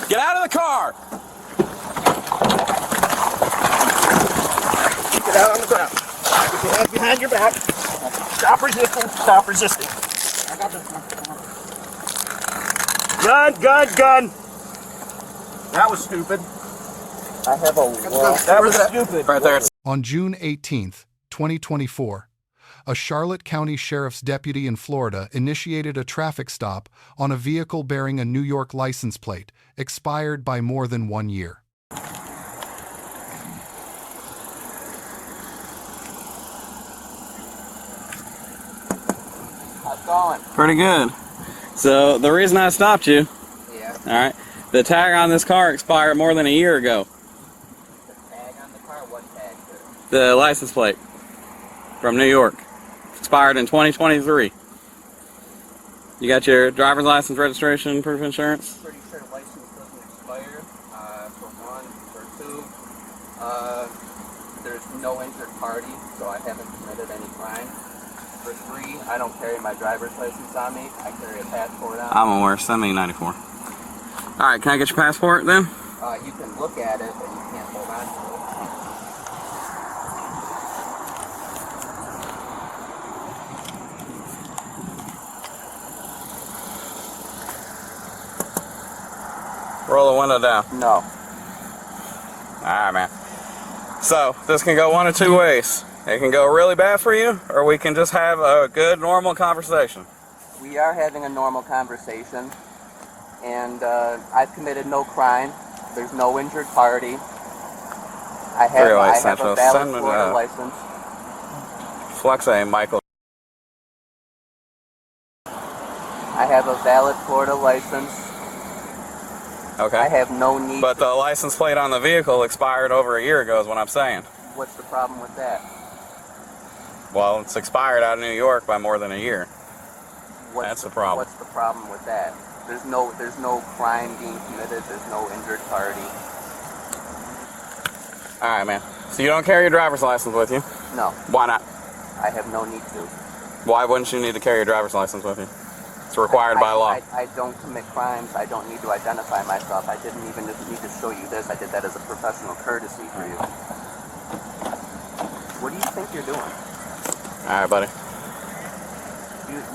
Get out of the car! Get out on the ground. Put your hands behind your back. Stop resisting. Stop resisting. I got this one. Gun. That was stupid. I have a wall. That was stupid. Right there. On June 18th, 2024, a Charlotte County Sheriff's deputy in Florida initiated a traffic stop on a vehicle bearing a New York license plate expired by more than 1 year. How's it going? Pretty good. So the reason I stopped you, Yeah. alright, the tag on this car expired more than a year ago. The tag on the car? What tag? The license plate from New York. Expired in 2023. You got your driver's license, registration, proof of insurance? Pretty sure the license doesn't expire. For one. For two, there's no injured party, so I haven't committed any crime. For three, I don't carry my driver's license on me. I carry a passport on me. I'm aware. Send me 94. Alright, can I get your passport then? You can look at it, but you can't hold on to it. Roll the window down. No. Alright, man. So, this can go one of two ways. It can go really bad for you, or we can just have a good, normal conversation. We are having a normal conversation, and I've committed no crime. There's no injured party. I have a valid Florida license. Flex A, Michael. I have a valid Florida license. Okay. I have no need. But the license plate on the vehicle expired over a year ago is what I'm saying. What's the problem with that? Well, it's expired out of New York by more than a year. That's the problem. What's the problem with that? There's no crime being committed. There's no injured party. All right, man. So you don't carry your driver's license with you? No. Why not? I have no need to. Why wouldn't you need to carry your driver's license with you? It's required by law. I don't commit crimes. I don't need to identify myself. I didn't even need to show you this. I did that as a professional courtesy for you. What do you think you're doing? All right, buddy.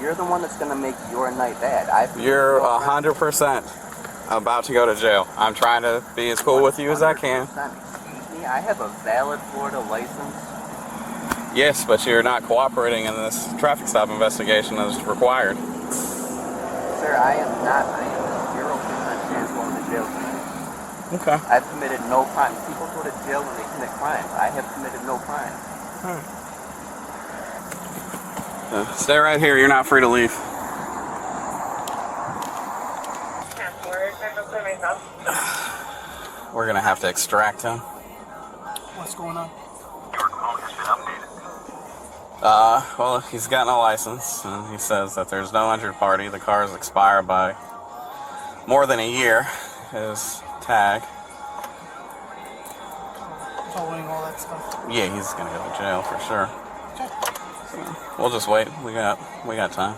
You're the one that's going to make your night bad. You're 100% about to go to jail. I'm trying to be as cool with you as I can. Excuse me, I have a valid Florida license. Yes, but you're not cooperating in this traffic stop investigation as required. Sir, I am not. I am 0% chance going to jail tonight. Okay. I've committed no crime. People go to jail when they commit crimes. I have committed no crime. Stay right here. You're not free to leave. We're going to have to extract him. What's going on? Well, he's gotten a license, and he says that there's no injured party. The car is expired by more than a year. His tag. Towing, all that stuff. Yeah, he's gonna go to jail for sure. Okay. We'll just wait. We got time.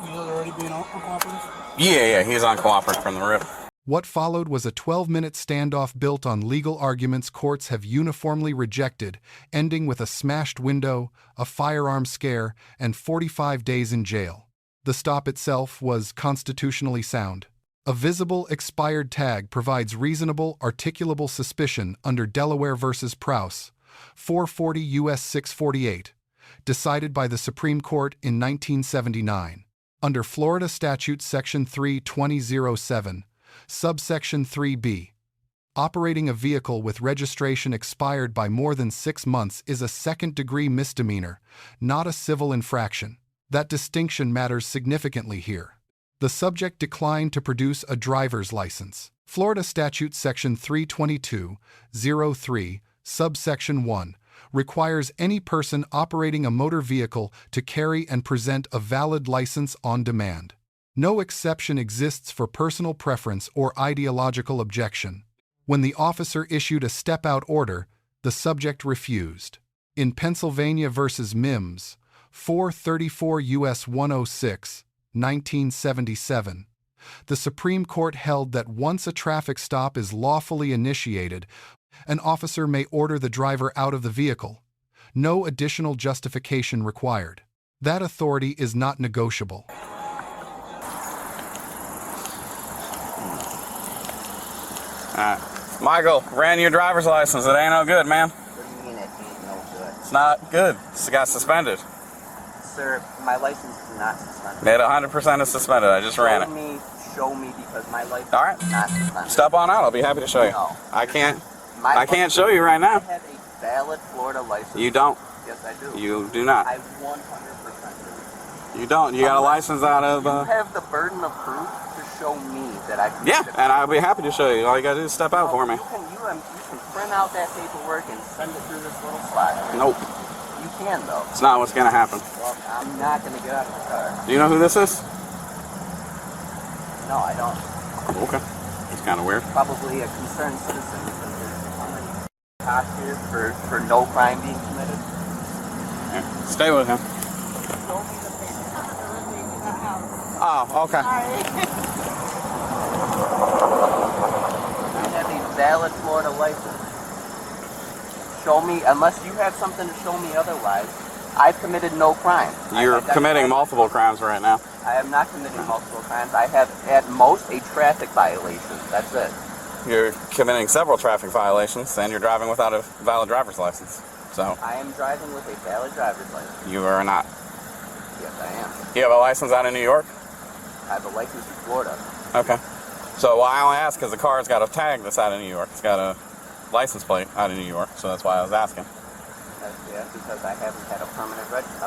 You already being uncooperative? Yeah, he's uncooperative from the rip. What followed was a 12-minute standoff built on legal arguments courts have uniformly rejected, ending with a smashed window, a firearm scare, and 45 days in jail. The stop itself was constitutionally sound. A visible expired tag provides reasonable, articulable suspicion under Delaware v. Prowse, 440 U.S. 648, decided by the Supreme Court in 1979. Under Florida Statute Section 3-2007, Subsection 3b, operating a vehicle with registration expired by more than 6 months is a second-degree misdemeanor, not a civil infraction. That distinction matters significantly here. The subject declined to produce a driver's license. Florida Statute Section 322-03, Subsection 1, requires any person operating a motor vehicle to carry and present a valid license on demand. No exception exists for personal preference or ideological objection. When the officer issued a step-out order, the subject refused. In Pennsylvania v. Mimms, 434 U.S. 106, 1977. The Supreme Court held that once a traffic stop is lawfully initiated, an officer may order the driver out of the vehicle. No additional justification required. That authority is not negotiable. Michael, ran your driver's license. It ain't no good, man. What do you mean it ain't no good? It's not good. It got suspended. Sir, my license is not suspended. It 100% is suspended. I just ran it. Show me, because my license All right. is not suspended. Step on out. I'll be happy to show you. No. I can't show you right now. I have a valid Florida license. You don't. Yes, I do. You do not. I 100% do. You don't. You got a license out of... You have the burden of proof to show me that I can... Yeah, and I'll be happy to show you. All you got to do is step out for me. You can print out that paperwork and send it through this little slot. Nope. You can, though. It's not what's going to happen. Well, I'm not going to get out of the car. Do you know who this is? No, I don't. Okay. It's kind of weird. Probably a concerned citizen, because there's so many cops here for no crime being committed. Yeah. Stay with him. Show me the paperwork. Oh, okay. I have a valid Florida license. Show me, unless you have something to show me otherwise, I've committed no crime. You're committing multiple crimes right now. I am not committing multiple crimes. I have, at most, a traffic violation. That's it. You're committing several traffic violations, and you're driving without a valid driver's license. So I am driving with a valid driver's license. you are not. Yes, I am. You have a license out of New York? I have a license in Florida. Okay. So well, I only ask because the car's got a tag that's out of New York. It's got a license plate out of New York, so that's why I was asking. That's because I haven't had a permanent residence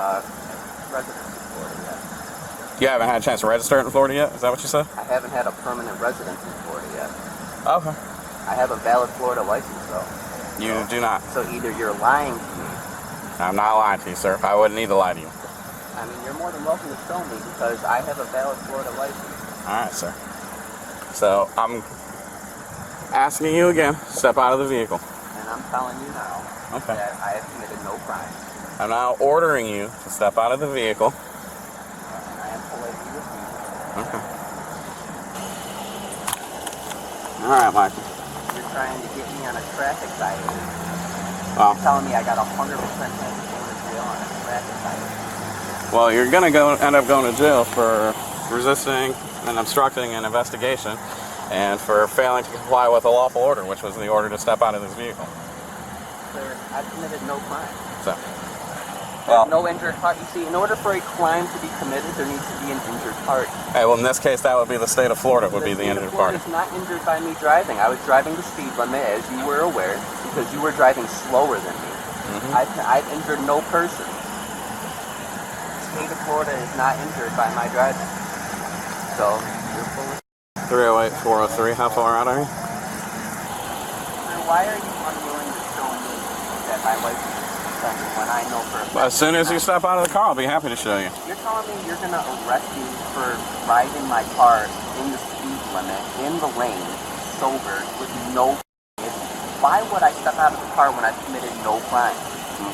in Florida yet. You haven't had a chance to register it in Florida yet? Is that what you said? I haven't had a permanent residence in Florida yet. Okay. I have a valid Florida license, though. You do not. So either you're lying to me. I'm not lying to you, sir. I wouldn't need to lie to you. I mean, you're more than welcome to show me, because I have a valid Florida license. All right, sir. So I'm asking you again, step out of the vehicle. And I'm telling you now that I have committed no crime. I'm now ordering you to step out of the vehicle. And I am politely refusing. Okay. All right, Michael. You're trying to get me on a traffic violation. Well, You're telling me I got 100% chance of going to jail on a traffic violation. well, you're gonna end up going to jail for resisting and obstructing an investigation, and for failing to comply with a lawful order, which was the order to step out of this vehicle. Sir, I've committed no crime. So, There's no injured party. You see, in order for a crime to be committed, there needs to be an injured party. hey, well, in this case, that would be the state of Florida would be the injured party. It's not injured by me driving. I was driving the speed limit, as you were aware, because you were driving slower than me. I've injured no person. The state of Florida is not injured by my driving. So, you're full of 308-403. How far out are you? Sir, why are you unwilling to show me that my license is suspended when I know for a fact? As soon as you step out of the car, I'll be happy to show you. You're telling me you're going to arrest me for driving my car in the speed limit, in the lane, sober, with no issue. Why would I step out of the car when I've committed no crime?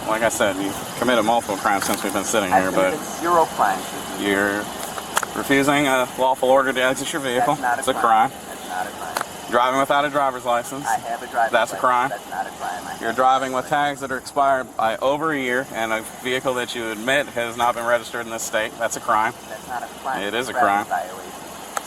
Like I said, you've committed multiple crimes since we've been sitting here, I've but committed zero crimes. you're refusing a lawful order to exit your vehicle. That's not It's a crime. That's not a crime. Driving without a driver's license. I have a driver's That's a license. crime. That's not a crime. You're driving with tags that are expired by over a year, and a vehicle that you admit has not been registered in this state. That's a crime. That's not a crime. It is a Traffic crime. violation.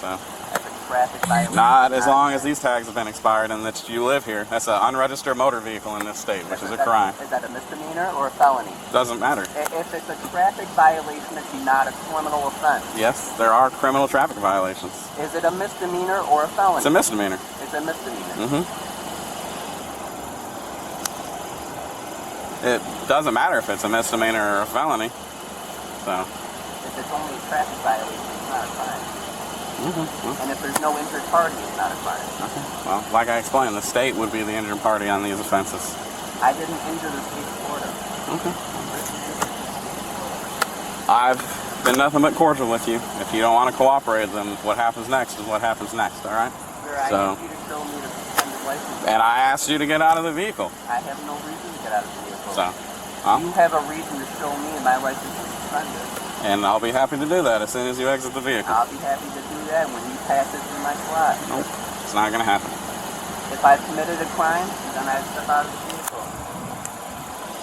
So, That's a traffic violation. not as long as these tags have been expired and that you live here. That's an unregistered motor vehicle in this state, which is a crime. Is that a misdemeanor or a felony? Doesn't matter. If it's a traffic violation, it's not a criminal offense. Yes, there are criminal traffic violations. Is it a misdemeanor or a felony? It's a misdemeanor. It's a misdemeanor. It doesn't matter if it's a misdemeanor or a felony. So, If it's only a traffic violation, it's not a crime. And if there's no injured party, it's not a crime. well, like I explained, the state would be the injured party on these offenses. I didn't injure the state of Florida. I've been nothing but cordial with you. If you don't want to cooperate, then what happens next is what happens next, all right? Sir, I So- need you to show me the suspended license. And I asked you to get out of the vehicle. I have no reason to get out of the vehicle. So, You have a reason to show me and my license is suspended. And I'll be happy to do that as soon as you exit the vehicle. I'll be happy to do that when you pass it through my slot. Nope, it's not going to happen. If I've committed a crime, then I step out of the vehicle.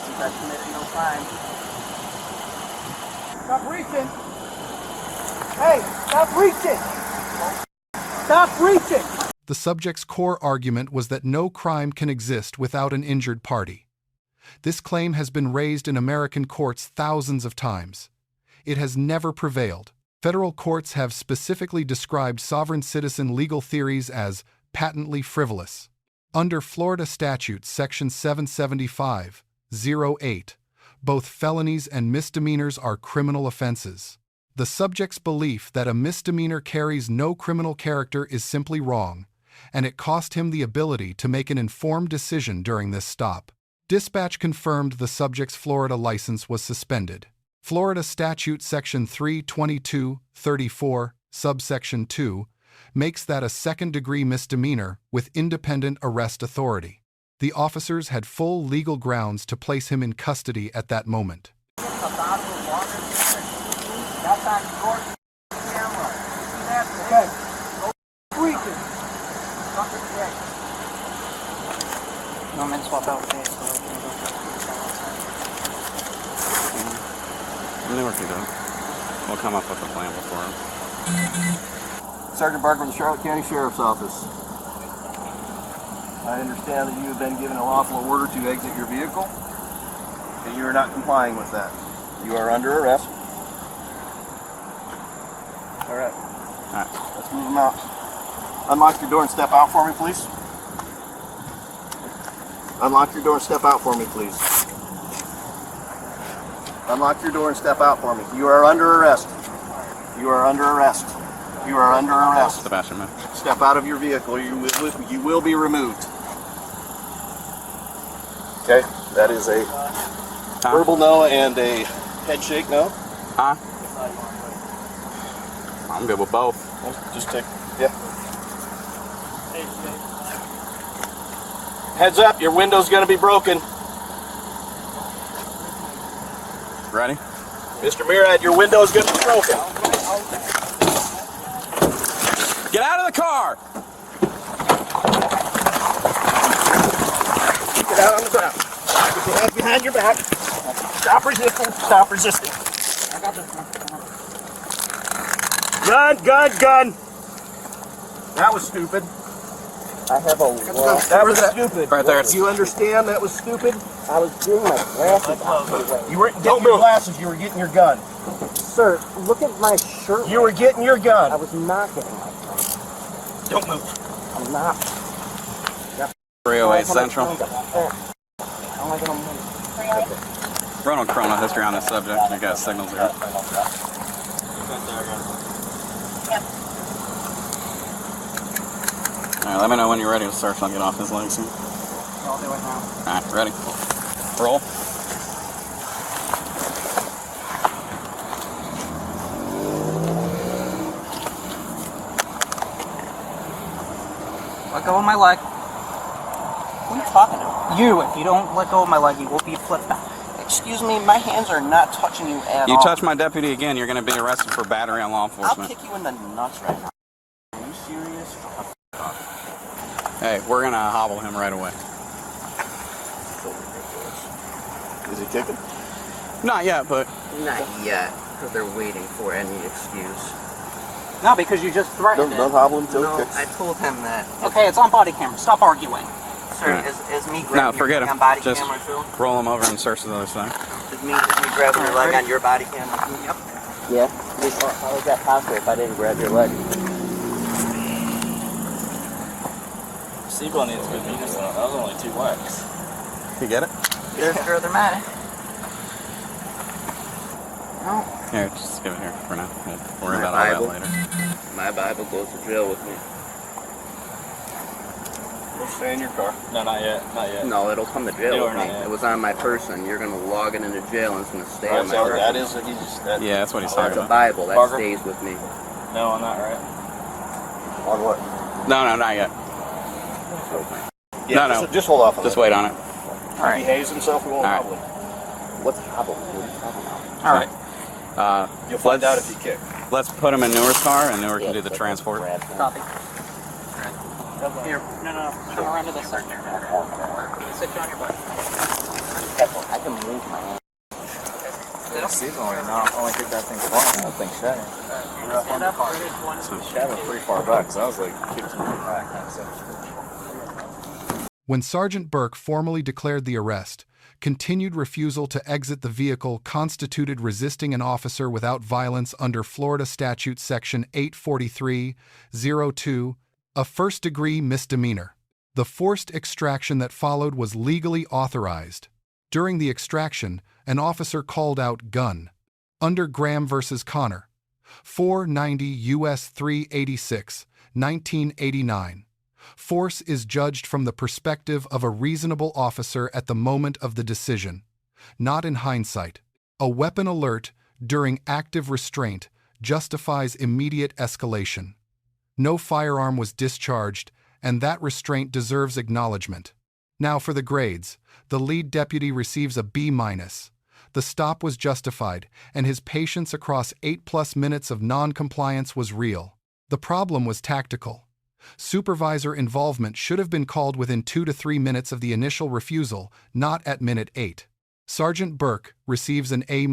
Since I've committed no crime. Stop reaching. Hey, stop reaching. Stop reaching. The subject's core argument was that no crime can exist without an injured party. This claim has been raised in American courts thousands of times. It has never prevailed. Federal courts have specifically described sovereign citizen legal theories as patently frivolous. Under Florida statute section 775(08), both felonies and misdemeanors are criminal offenses. The subject's belief that a misdemeanor carries no criminal character is simply wrong, and it cost him the ability to make an informed decision during this stop. Dispatch confirmed the subject's Florida license was suspended. Florida statute section 322(34), subsection 2, makes that a second-degree misdemeanor with independent arrest authority. The officers had full legal grounds to place him in custody at that moment. That's on your camera. Okay. Reaching. You want me to swap out face? We'll work it out. We'll come up with a plan before him. Sergeant Barker with the Charlotte County Sheriff's Office. I understand that you have been given a lawful order to exit your vehicle, and you are not complying with that. You are under arrest. All right. Let's move them out. Unlock your door and step out for me, please. Unlock your door and step out for me, please. Unlock your door and step out for me. You are under arrest. You are under arrest. You are under arrest. Sebastian, man. Step out of your vehicle. You will be removed. Okay, that is a verbal no and a head shake no. Huh? I'm good with both. Just take, yeah. Heads up, your window's gonna be broken. Ready? Mr. Murad, your window's gonna be broken. Get out of the car! Get out on the ground. Put your hands behind your back. Stop resisting. Stop resisting. Gun. That was stupid. I have a lot. That was stupid. Right there. Do you understand that was stupid? I was doing my glasses out. You weren't getting your glasses, you were getting your gun. Sir, look at my shirt. You were getting your I gun. was not getting my gun. Don't move. I'm not. 308 Central. How am I going to move? Run on chrono history on this subject. You got signals here. Alright, let me know when you're ready to search. I'll get off his legs here. I'll do it now. Alright, ready? Roll. Let go of my leg. Who are you talking to? You. If you don't let go of my leg, you will be flipped back. Excuse me, my hands are not touching you at all. You touch my deputy again, you're going to be arrested for battery on law I'll enforcement. kick you in the nuts right now. Are you serious? Hey, we're going to hobble him right away. Is he kicking? Not yet, but... Not yet, because they're waiting for any excuse. No, because you just threatened Don't hobble him until No, he kicks. I told him that. Okay, it's on body camera. Stop arguing. Sir, Right. is me grabbing No, forget your leg him. on body Just camera too? roll him over and search the other side. Is me grabbing your leg on your body camera too? Yep. Yeah? How is that possible if I didn't grab your leg? Seagull needs good Venus on it. That was only 2 legs. You get it? There's further matter. No. Here, just give it here for now. We'll worry My about all Bible. that later. My Bible goes to jail with me. We'll stay in your car. No, not yet. Not yet. No, it'll come to jail You with are me. not yet. It was on my person. You're going to log it into jail and it's going to stay Right, on my so person. that is, that, Yeah, that's what he's That's talking a about. Bible. That Parker? stays with me. No, I'm not right. on what? No, not yet. Yeah, No. Just hold off on Just that. wait on it. If he behaves himself, we won't All right. hobble him. What's hobble? What are you talking about? All right. You'll find out if you kick. Let's put him in Newer's car, and Newer can do the transport. Copy. Here. No. Come around to this side. Sit you on your butt. I can move my hand. Only hit that thing far. I don't think shadow. Stand up. Shadow pretty far back, so I was like 15 back. When Sergeant Burke formally declared the arrest, continued refusal to exit the vehicle constituted resisting an officer without violence under Florida Statute Section 843-02, a first-degree misdemeanor. The forced extraction that followed was legally authorized. During the extraction, an officer called out "gun." Under Graham v. Connor, 490 U.S. 386, 1989, force is judged from the perspective of a reasonable officer at the moment of the decision, not in hindsight. A weapon alert during active restraint justifies immediate escalation. No firearm was discharged, and that restraint deserves acknowledgement. Now for the grades. The lead deputy receives a B-. The stop was justified, and his patience across 8+ minutes of non-compliance was real. The problem was tactical. Supervisor involvement should have been called within 2 to 3 minutes of the initial refusal, not at minute 8. Sergeant Burke receives an A-.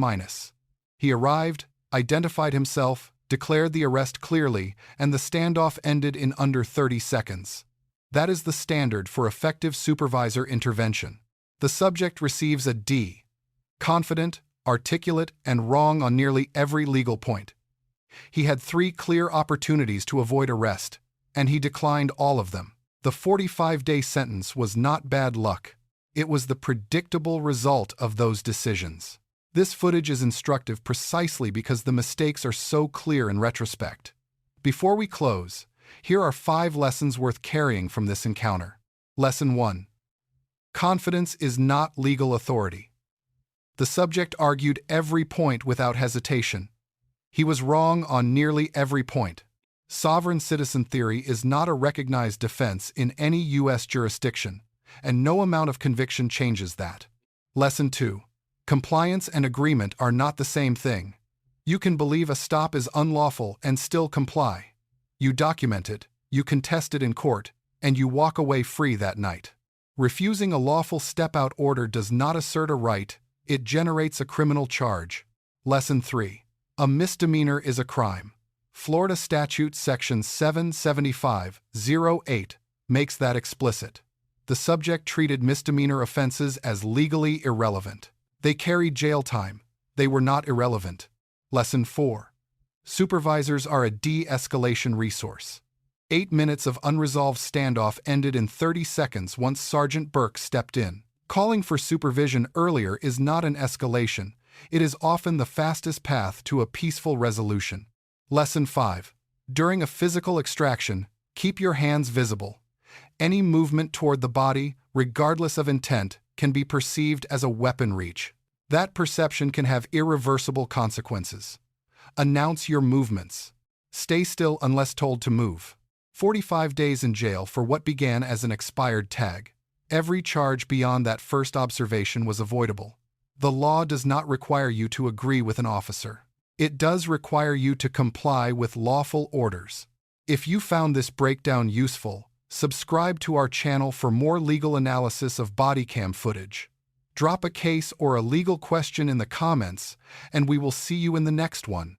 He arrived, identified himself, declared the arrest clearly, and the standoff ended in under 30 seconds. That is the standard for effective supervisor intervention. The subject receives a D. Confident, articulate, and wrong on nearly every legal point. He had 3 clear opportunities to avoid arrest, and he declined all of them. The 45-day sentence was not bad luck. It was the predictable result of those decisions. This footage is instructive precisely because the mistakes are so clear in retrospect. Before we close, here are 5 lessons worth carrying from this encounter. Lesson 1. Confidence is not legal authority. The subject argued every point without hesitation. He was wrong on nearly every point. Sovereign citizen theory is not a recognized defense in any U.S. jurisdiction, and no amount of conviction changes that. Lesson 2. Compliance and agreement are not the same thing. You can believe a stop is unlawful and still comply. You document it, you contest it in court, and you walk away free that night. Refusing a lawful step-out order does not assert a right, it generates a criminal charge. Lesson 3. A misdemeanor is a crime. Florida Statute Section 775-08 makes that explicit. The subject treated misdemeanor offenses as legally irrelevant. They carried jail time. They were not irrelevant. Lesson 4. Supervisors are a de-escalation resource. 8 minutes of unresolved standoff ended in 30 seconds once Sergeant Burke stepped in. Calling for supervision earlier is not an escalation. It is often the fastest path to a peaceful resolution. Lesson 5. During a physical extraction, keep your hands visible. Any movement toward the body, regardless of intent, can be perceived as a weapon reach. That perception can have irreversible consequences. Announce your movements. Stay still unless told to move. 45 days in jail for what began as an expired tag. Every charge beyond that first observation was avoidable. The law does not require you to agree with an officer. It does require you to comply with lawful orders. If you found this breakdown useful, subscribe to our channel for more legal analysis of Bodycam footage. Drop a case or a legal question in the comments, and we will see you in the next one.